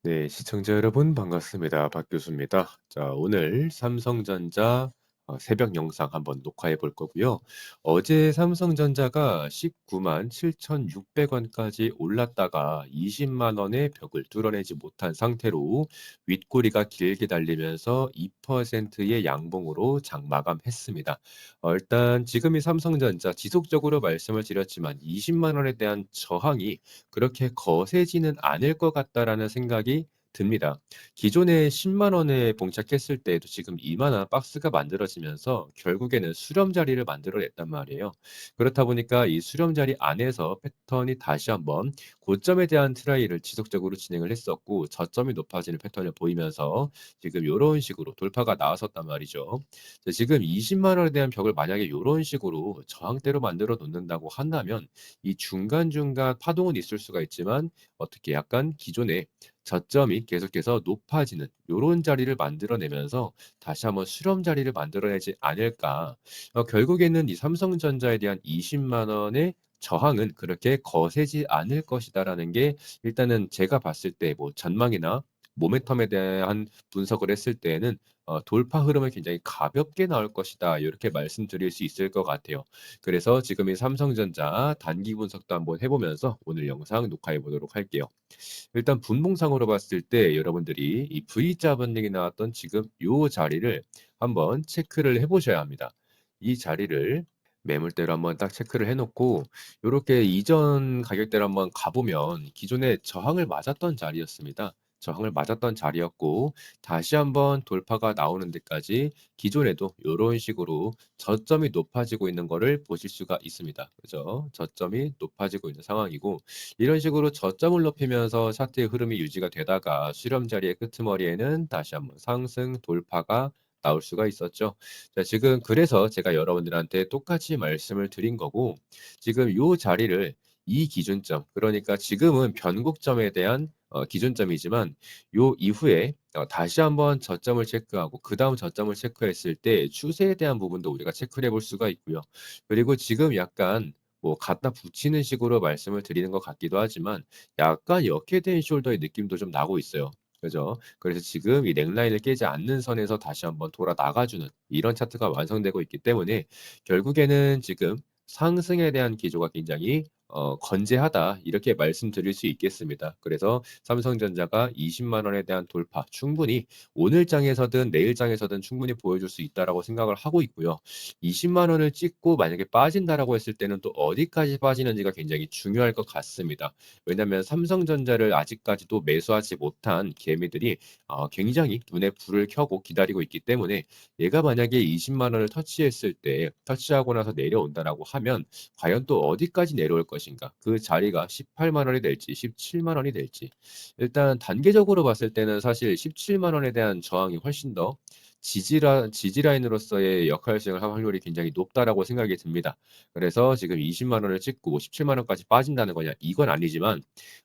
네, 시청자 여러분 반갑습니다. 박 교수입니다. 자, 오늘 삼성전자 새벽 영상 한번 녹화해 볼 거고요. 어제 삼성전자가 19만 7,600 원까지 올랐다가 20만 원의 벽을 뚫어내지 못한 상태로 윗꼬리가 길게 달리면서 2%의 양봉으로 장마감했습니다. 일단 지금 이 삼성전자 지속적으로 말씀을 드렸지만 20만 원에 대한 저항이 그렇게 거세지는 않을 것 같다라는 생각이 듭니다. 기존에 10만 원에 봉착했을 때에도 지금 이만한 박스가 만들어지면서 결국에는 수렴 자리를 만들어냈단 말이에요. 그렇다 보니까 이 수렴 자리 안에서 패턴이 다시 한번 고점에 대한 트라이를 지속적으로 진행을 했었고 저점이 높아지는 패턴을 보이면서 지금 요런 식으로 돌파가 나왔었단 말이죠. 자, 지금 20만 원에 대한 벽을 만약에 요런 식으로 저항대로 만들어 놓는다고 한다면 이 중간중간 파동은 있을 수가 있지만 어떻게 약간 기존에 저점이 계속해서 높아지는 요런 자리를 만들어내면서 다시 한번 수렴 자리를 만들어내지 않을까. 결국에는 이 삼성전자에 대한 20만 원의 저항은 그렇게 거세지 않을 것이다라는 게 일단은 제가 봤을 때 뭐 전망이나 모멘텀에 대한 분석을 했을 때에는 돌파 흐름을 굉장히 가볍게 나올 것이다. 이렇게 말씀드릴 수 있을 것 같아요. 그래서 지금 이 삼성전자 단기 분석도 한번 해 보면서 오늘 영상 녹화해 보도록 할게요. 일단 분봉상으로 봤을 때 여러분들이 이 V자 번등이 나왔던 지금 요 자리를 한번 체크를 해 보셔야 합니다. 이 자리를 매물대로 한번 딱 체크를 해 놓고 요렇게 이전 가격대로 한번 가 보면 기존에 저항을 맞았던 자리였습니다. 저항을 맞았던 자리였고 다시 한번 돌파가 나오는 데까지 기존에도 요런 식으로 저점이 높아지고 있는 거를 보실 수가 있습니다. 그죠? 저점이 높아지고 있는 상황이고 이런 식으로 저점을 높이면서 차트의 흐름이 유지가 되다가 수렴 자리의 끄트머리에는 다시 한번 상승 돌파가 나올 수가 있었죠. 자, 지금 그래서 제가 여러분들한테 똑같이 말씀을 드린 거고 지금 요 자리를 이 기준점 그러니까 지금은 변곡점에 대한 기준점이지만 요 이후에 다시 한번 저점을 체크하고 그다음 저점을 체크했을 때 추세에 대한 부분도 우리가 체크를 해볼 수가 있고요. 그리고 지금 약간 뭐 갖다 붙이는 식으로 말씀을 드리는 것 같기도 하지만 약간 역헤드 앤 숄더의 느낌도 좀 나고 있어요. 그죠? 그래서 지금 이 넥라인을 깨지 않는 선에서 다시 한번 돌아 나가 주는 이런 차트가 완성되고 있기 때문에 결국에는 지금 상승에 대한 기조가 굉장히 건재하다 이렇게 말씀드릴 수 있겠습니다. 그래서 삼성전자가 20만 원에 대한 돌파 충분히 오늘 장에서든 내일 장에서든 충분히 보여줄 수 있다라고 생각을 하고 있고요. 20만 원을 찍고 만약에 빠진다라고 했을 때는 또 어디까지 빠지는지가 굉장히 중요할 것 같습니다. 왜냐하면 삼성전자를 아직까지도 매수하지 못한 개미들이 굉장히 눈에 불을 켜고 기다리고 있기 때문에 얘가 만약에 20만 원을 터치했을 때 터치하고 나서 내려온다라고 하면 과연 또 어디까지 내려올 것인가? 그 자리가 18만 원이 될지 17만 원이 될지. 일단 단계적으로 봤을 때는 사실 17만 원에 대한 저항이 훨씬 더 지지 라인으로서의 역할 수행을 할 확률이 굉장히 높다라고 생각이 듭니다. 그래서 지금 20만 원을 찍고 17만 원까지 빠진다는 거냐? 이건 아니지만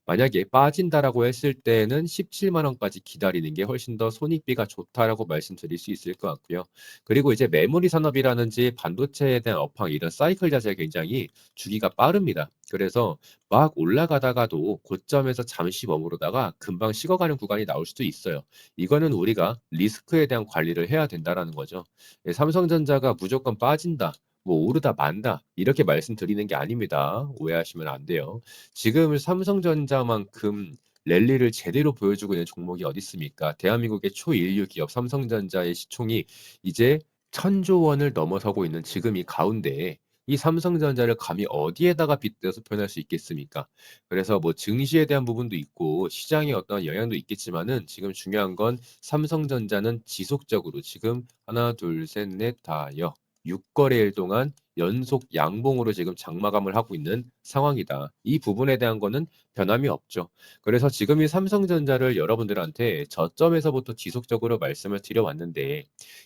만약에 빠진다라고 했을 때는 17만 원까지 기다리는 게 훨씬 더 손익비가 좋다라고 말씀드릴 수 있을 것 같고요. 그리고 이제 메모리 산업이라든지 반도체에 대한 업황 이런 사이클 자체가 굉장히 주기가 빠릅니다. 그래서 막 올라가다가도 고점에서 잠시 머무르다가 금방 식어가는 구간이 나올 수도 있어요. 이거는 우리가 리스크에 대한 관리를 해야 된다라는 거죠. 예, 삼성전자가 무조건 빠진다. 뭐 오르다 만다 이렇게 말씀드리는 게 아닙니다. 오해하시면 안 돼요. 지금 삼성전자만큼 랠리를 제대로 보여주고 있는 종목이 어디 있습니까? 대한민국의 초일류 기업 삼성전자의 시총이 이제 1,000조 원을 넘어서고 있는 지금 이 가운데에 이 삼성전자를 감히 어디에다가 빗대서 표현할 수 있겠습니까? 그래서 뭐 증시에 대한 부분도 있고 시장의 어떤 영향도 있겠지만은 지금 중요한 건 삼성전자는 지속적으로 지금 하나, 둘, 셋, 넷, 다, 여 6거래일 동안 연속 양봉으로 지금 장마감을 하고 있는 상황이다. 이 부분에 대한 거는 변함이 없죠. 그래서 지금 이 삼성전자를 여러분들한테 저점에서부터 지속적으로 말씀을 드려왔는데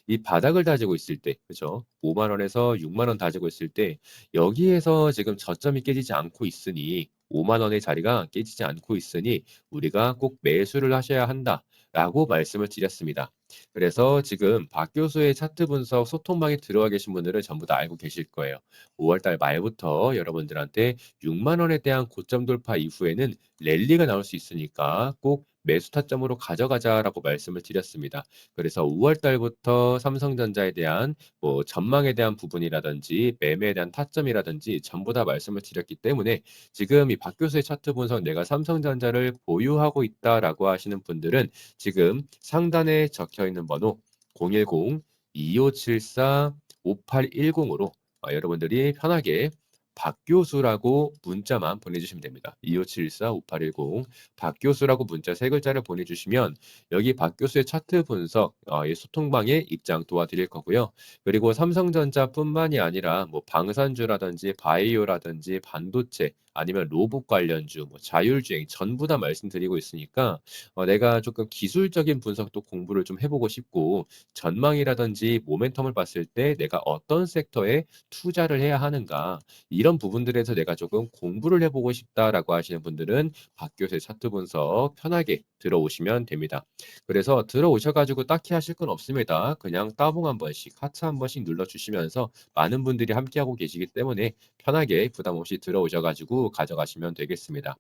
이 바닥을 다지고 있을 때, 그죠? 5만 원에서 6만 원 다지고 있을 때 여기에서 지금 저점이 깨지지 않고 있으니 5만 원의 자리가 깨지지 않고 있으니 우리가 꼭 매수를 하셔야 한다라고 말씀을 드렸습니다. 그래서 지금 박 교수의 차트 분석 소통방에 들어와 계신 분들은 전부 다 알고 계실 거예요. 5월 달 말부터 여러분들한테 6만 원에 대한 고점 돌파 이후에는 랠리가 나올 수 있으니까 꼭 매수 타점으로 가져가자라고 말씀을 드렸습니다. 그래서 5월 달부터 삼성전자에 대한 뭐 전망에 대한 부분이라든지 매매에 대한 타점이라든지 전부 다 말씀을 드렸기 때문에 지금 이 박 교수의 차트 분석 내가 삼성전자를 보유하고 있다라고 하시는 분들은 지금 상단에 적혀 있는 번호 010-2574-5810으로 여러분들이 편하게 박교수라고 문자만 보내주시면 됩니다. 2574-5810 박교수라고 문자 세 글자를 보내주시면 여기 박교수의 차트 분석 이 소통방에 입장 도와드릴 거고요. 그리고 삼성전자뿐만이 아니라 뭐 방산주라든지 바이오라든지 반도체 아니면 로봇 관련주, 뭐 자율주행 전부 다 말씀드리고 있으니까 내가 조금 기술적인 분석도 공부를 좀 해보고 싶고 전망이라든지 모멘텀을 봤을 때 내가 어떤 섹터에 투자를 해야 하는가 이런 부분들에서 내가 조금 공부를 해보고 싶다라고 하시는 분들은 박 교수의 차트 분석 편하게 들어오시면 됩니다. 그래서 들어오셔가지고 딱히 하실 건 없습니다. 그냥 따봉 한 번씩, 하트 한 번씩 눌러주시면서 많은 분들이 함께하고 계시기 때문에 편하게 부담 없이 들어오셔가지고 가져가시면 되겠습니다.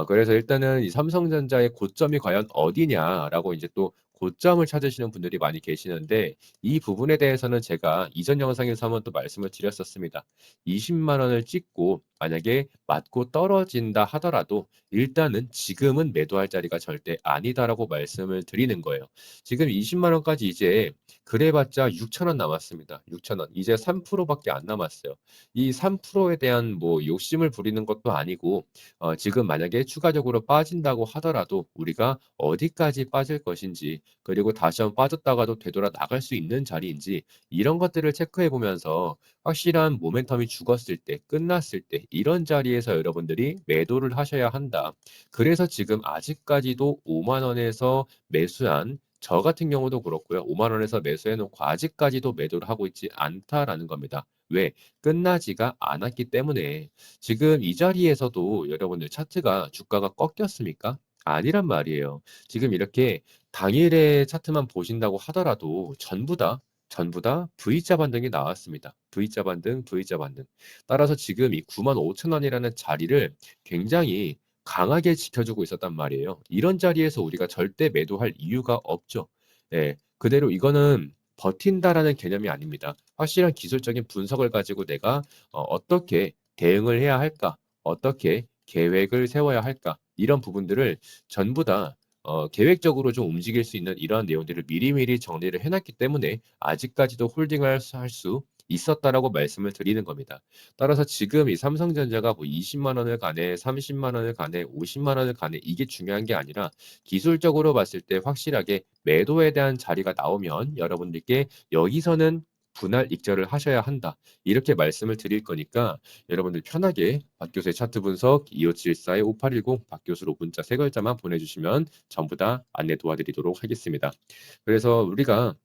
그래서 일단은 이 삼성전자의 고점이 과연 어디냐라고 이제 또 고점을 찾으시는 분들이 많이 계시는데 이 부분에 대해서는 제가 이전 영상에서 한번 또 말씀을 드렸었습니다. 20만 원을 찍고 만약에 맞고 떨어진다 하더라도 일단은 지금은 매도할 자리가 절대 아니다라고 말씀을 드리는 거예요. 지금 20만 원까지 이제 그래봤자 6천 원 남았습니다. 6천 원. 이제 3%밖에 안 남았어요. 이 3%에 대한 뭐 욕심을 부리는 것도 아니고 지금 만약에 추가적으로 빠진다고 하더라도 우리가 어디까지 빠질 것인지 그리고 다시 한번 빠졌다가도 되돌아 나갈 수 있는 자리인지 이런 것들을 체크해 보면서 확실한 모멘텀이 죽었을 때, 끝났을 때 이런 자리에서 여러분들이 매도를 하셔야 한다. 그래서 지금 아직까지도 5만 원에서 매수한 저 같은 경우도 그렇고요. 5만 원에서 매수해 놓고 아직까지도 매도를 하고 있지 않다라는 겁니다. 왜? 끝나지가 않았기 때문에 지금 이 자리에서도 여러분들 차트가 주가가 꺾였습니까? 아니란 말이에요. 지금 이렇게 당일의 차트만 보신다고 하더라도 전부 다 V자 반등이 나왔습니다. V자 반등, V자 반등. 따라서 지금 이 9만 5천 원이라는 자리를 굉장히 강하게 지켜주고 있었단 말이에요. 이런 자리에서 우리가 절대 매도할 이유가 없죠. 예, 그대로 이거는 버틴다라는 개념이 아닙니다. 확실한 기술적인 분석을 가지고 내가 어떻게 대응을 해야 할까? 어떻게 계획을 세워야 할까? 이런 부분들을 전부 다 계획적으로 좀 움직일 수 있는 이러한 내용들을 미리미리 정리를 해놨기 때문에 아직까지도 홀딩을 할 수 있었다라고 말씀을 드리는 겁니다. 따라서 지금 이 삼성전자가 뭐 20만 원을 가네, 30만 원을 가네, 50만 원을 가네 이게 중요한 게 아니라 기술적으로 봤을 때 확실하게 매도에 대한 자리가 나오면 여러분들께 여기서는 분할 익절을 하셔야 한다. 이렇게 말씀을 드릴 거니까 여러분들 편하게 박 교수의 차트 분석 2574-5810 박 교수로 문자 세 글자만 보내주시면 전부 다 안내 도와드리도록 하겠습니다. 그래서 우리가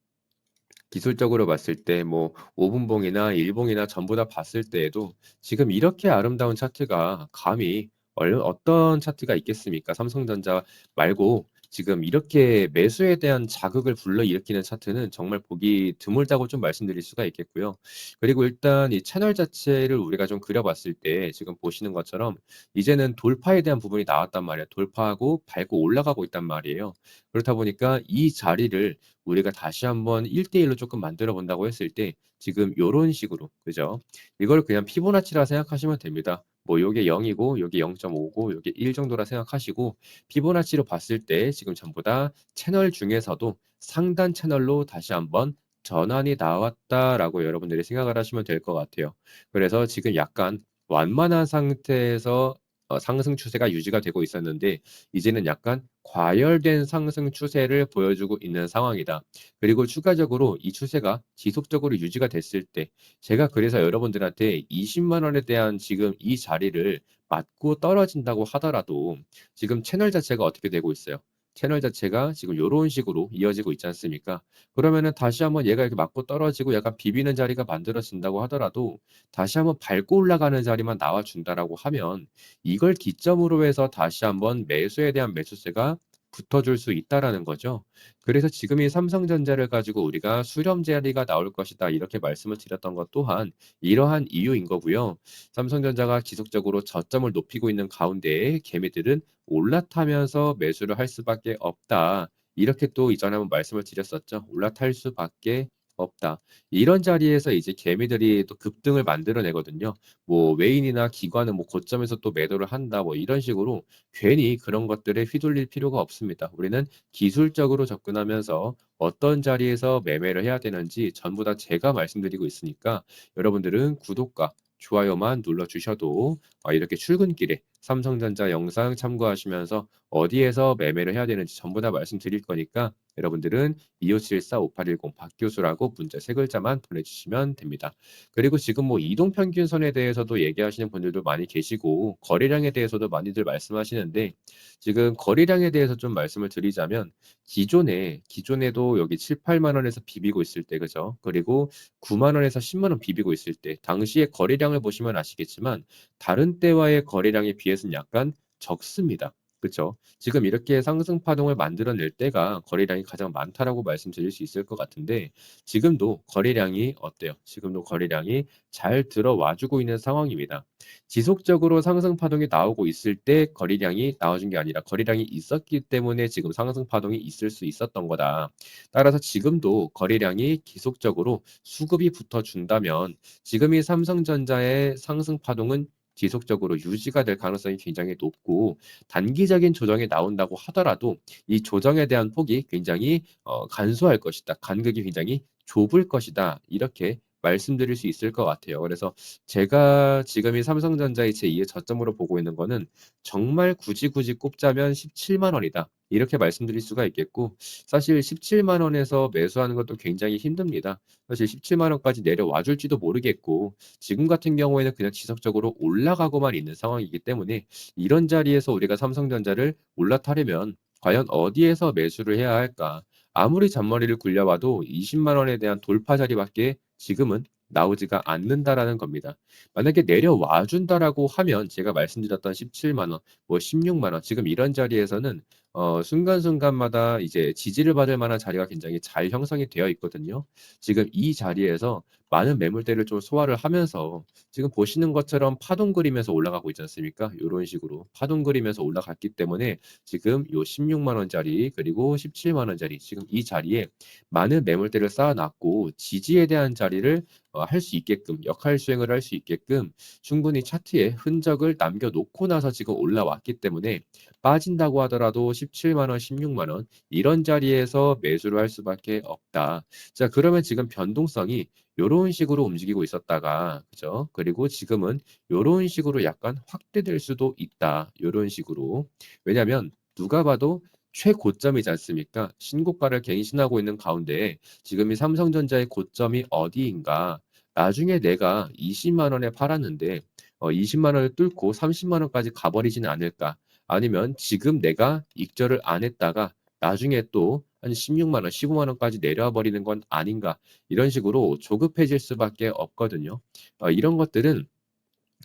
기술적으로 봤을 때 뭐 5분봉이나 1봉이나 전부 다 봤을 때에도 지금 이렇게 아름다운 차트가 감히 어떤 차트가 있겠습니까? 삼성전자 말고 지금 이렇게 매수에 대한 자극을 불러일으키는 차트는 정말 보기 드물다고 좀 말씀드릴 수가 있겠고요. 그리고 일단 이 채널 자체를 우리가 좀 그려봤을 때 지금 보시는 것처럼 이제는 돌파에 대한 부분이 나왔단 말이에요. 돌파하고 밟고 올라가고 있단 말이에요. 그렇다 보니까 이 자리를 우리가 다시 한번 1대1로 조금 만들어 본다고 했을 때 지금 요런 식으로 그죠? 이걸 그냥 피보나치라 생각하시면 됩니다. 뭐 요게 0이고 요게 0.5고 요게 1 정도라 생각하시고 피보나치로 봤을 때 지금 전부 다 채널 중에서도 상단 채널로 다시 한번 전환이 나왔다라고 여러분들이 생각을 하시면 될 것 같아요. 그래서 지금 약간 완만한 상태에서 상승 추세가 유지가 되고 있었는데 이제는 약간 과열된 상승 추세를 보여주고 있는 상황이다. 그리고 추가적으로 이 추세가 지속적으로 유지가 됐을 때 제가 그래서 여러분들한테 20만 원에 대한 지금 이 자리를 맞고 떨어진다고 하더라도 지금 채널 자체가 어떻게 되고 있어요? 채널 자체가 지금 요런 식으로 이어지고 있지 않습니까? 그러면은 다시 한번 얘가 이렇게 맞고 떨어지고 약간 비비는 자리가 만들어진다고 하더라도 다시 한번 밟고 올라가는 자리만 나와 준다라고 하면 이걸 기점으로 해서 다시 한번 매수에 대한 매수세가 붙어줄 수 있다라는 거죠. 그래서 지금 이 삼성전자를 가지고 우리가 수렴 자리가 나올 것이다 이렇게 말씀을 드렸던 것 또한 이러한 이유인 거고요. 삼성전자가 지속적으로 저점을 높이고 있는 가운데 개미들은 올라타면서 매수를 할 수밖에 없다. 이렇게 또 이전에 한번 말씀을 드렸었죠. 올라탈 수밖에 없다. 이런 자리에서 이제 개미들이 또 급등을 만들어내거든요. 뭐 외인이나 기관은 뭐 고점에서 또 매도를 한다 뭐 이런 식으로 괜히 그런 것들에 휘둘릴 필요가 없습니다. 우리는 기술적으로 접근하면서 어떤 자리에서 매매를 해야 되는지 전부 다 제가 말씀드리고 있으니까 여러분들은 구독과 좋아요만 눌러주셔도 이렇게 출근길에 삼성전자 영상 참고하시면서 어디에서 매매를 해야 되는지 전부 다 말씀드릴 거니까 여러분들은 2574-5810 박교수라고 문자 세 글자만 보내주시면 됩니다. 그리고 지금 뭐 이동평균선에 대해서도 얘기하시는 분들도 많이 계시고 거래량에 대해서도 많이들 말씀하시는데 지금 거래량에 대해서 좀 말씀을 드리자면 기존에도 여기 7-8만 원에서 비비고 있을 때 그죠? 그리고 9만 원에서 10만 원 비비고 있을 때 당시에 거래량을 보시면 아시겠지만 다른 때와의 거래량에 비해서는 약간 적습니다. 그쵸? 지금 이렇게 상승 파동을 만들어낼 때가 거래량이 가장 많다라고 말씀드릴 수 있을 것 같은데 지금도 거래량이 어때요? 지금도 거래량이 잘 들어와 주고 있는 상황입니다. 지속적으로 상승 파동이 나오고 있을 때 거래량이 나와준 게 아니라 거래량이 있었기 때문에 지금 상승 파동이 있을 수 있었던 거다. 따라서 지금도 거래량이 계속적으로 수급이 붙어준다면 지금 이 삼성전자의 상승 파동은 지속적으로 유지가 될 가능성이 굉장히 높고 단기적인 조정이 나온다고 하더라도 이 조정에 대한 폭이 굉장히 간소할 것이다. 간극이 굉장히 좁을 것이다. 이렇게 말씀드릴 수 있을 것 같아요. 그래서 제가 지금 이 삼성전자의 제2의 저점으로 보고 있는 거는 정말 굳이 꼽자면 17만 원이다. 이렇게 말씀드릴 수가 있겠고 사실 17만 원에서 매수하는 것도 굉장히 힘듭니다. 사실 17만 원까지 내려와 줄지도 모르겠고 지금 같은 경우에는 그냥 지속적으로 올라가고만 있는 상황이기 때문에 이런 자리에서 우리가 삼성전자를 올라타려면 과연 어디에서 매수를 해야 할까? 아무리 잔머리를 굴려봐도 20만 원에 대한 돌파 자리밖에 지금은 나오지가 않는다라는 겁니다. 만약에 내려와 준다라고 하면 제가 말씀드렸던 17만 원, 뭐 16만 원 지금 이런 자리에서는 순간순간마다 이제 지지를 받을 만한 자리가 굉장히 잘 형성이 되어 있거든요. 지금 이 자리에서 많은 매물대를 좀 소화를 하면서 지금 보시는 것처럼 파동 그리면서 올라가고 있지 않습니까? 요런 식으로 파동 그리면서 올라갔기 때문에 지금 요 16만 원짜리 그리고 17만 원짜리 지금 이 자리에 많은 매물대를 쌓아 놨고 지지에 대한 자리를 할 수 있게끔 역할 수행을 할 수 있게끔 충분히 차트에 흔적을 남겨 놓고 나서 지금 올라왔기 때문에 빠진다고 하더라도 17만 원, 16만 원 이런 자리에서 매수를 할 수밖에 없다. 자, 그러면 지금 변동성이 요런 식으로 움직이고 있었다가 그죠? 그리고 지금은 요런 식으로 약간 확대될 수도 있다. 요런 식으로. 왜냐면 누가 봐도 최고점이지 않습니까? 신고가를 갱신하고 있는 가운데 지금 이 삼성전자의 고점이 어디인가? 나중에 내가 20만 원에 팔았는데 20만 원을 뚫고 30만 원까지 가버리지는 않을까? 아니면 지금 내가 익절을 안 했다가 나중에 또 한 16만 원, 15만 원까지 내려와 버리는 건 아닌가? 이런 식으로 조급해질 수밖에 없거든요. 이런 것들은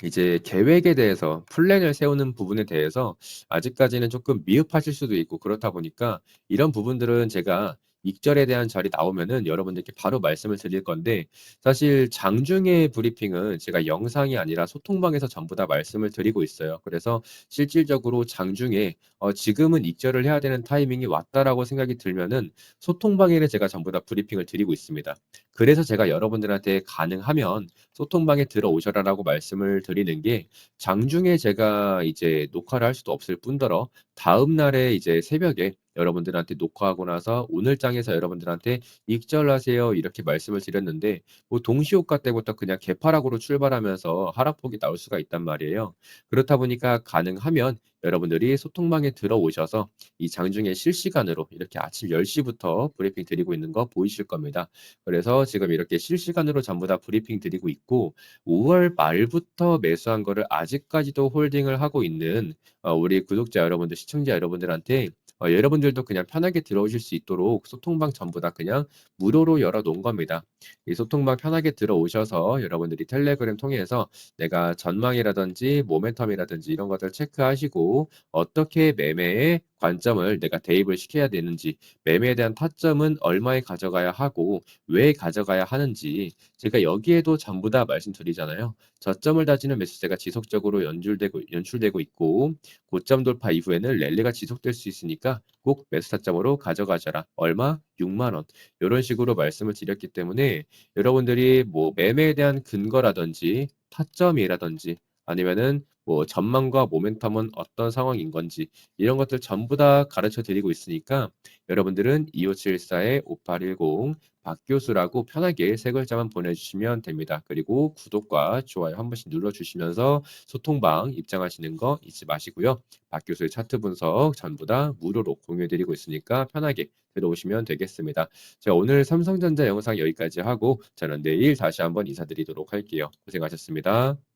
이제 계획에 대해서 플랜을 세우는 부분에 대해서 아직까지는 조금 미흡하실 수도 있고 그렇다 보니까 이런 부분들은 제가 익절에 대한 자리 나오면은 여러분들께 바로 말씀을 드릴 건데 사실 장중의 브리핑은 제가 영상이 아니라 소통방에서 전부 다 말씀을 드리고 있어요. 그래서 실질적으로 장중에 지금은 익절을 해야 되는 타이밍이 왔다라고 생각이 들면은 소통방에는 제가 전부 다 브리핑을 드리고 있습니다. 그래서 제가 여러분들한테 가능하면 소통방에 들어오셔라라고 말씀을 드리는 게 장중에 제가 이제 녹화를 할 수도 없을 뿐더러 다음 날에 이제 새벽에 여러분들한테 녹화하고 나서 오늘 장에서 여러분들한테 "익절하세요." 이렇게 말씀을 드렸는데 뭐 동시호가 때부터 그냥 개파락으로 출발하면서 하락폭이 나올 수가 있단 말이에요. 그렇다 보니까 가능하면 여러분들이 소통방에 들어오셔서 이 장중에 실시간으로 이렇게 아침 10시 부터 브리핑 드리고 있는 거 보이실 겁니다. 그래서 지금 이렇게 실시간으로 전부 다 브리핑 드리고 있고 5월 말부터 매수한 거를 아직까지도 홀딩을 하고 있는 우리 구독자 여러분들, 시청자 여러분들한테 여러분들도 그냥 편하게 들어오실 수 있도록 소통방 전부 다 그냥 무료로 열어 놓은 겁니다. 이 소통방 편하게 들어오셔서 여러분들이 텔레그램 통해서 내가 전망이라든지 모멘텀이라든지 이런 것들 체크하시고 어떻게 매매에 관점을 내가 대입을 시켜야 되는지, 매매에 대한 타점은 얼마에 가져가야 하고 왜 가져가야 하는지 제가 여기에도 전부 다 말씀드리잖아요. 저점을 다지는 매수세가 지속적으로 연출되고 있고 고점 돌파 이후에는 랠리가 지속될 수 있으니까 꼭 매수 타점으로 가져가셔라. 얼마? 6만 원. 이런 식으로 말씀을 드렸기 때문에 여러분들이 뭐 매매에 대한 근거라든지 타점이라든지 아니면은 뭐 전망과 모멘텀은 어떤 상황인 건지 이런 것들 전부 다 가르쳐 드리고 있으니까 여러분들은 2574-5810 박교수라고 편하게 세 글자만 보내주시면 됩니다. 그리고 구독과 좋아요 한 번씩 눌러주시면서 소통방 입장하시는 거 잊지 마시고요. 박교수의 차트 분석 전부 다 무료로 공유해드리고 있으니까 편하게 들어오시면 되겠습니다. 자, 오늘 삼성전자 영상 여기까지 하고 저는 내일 다시 한번 인사드리도록 할게요. 고생하셨습니다.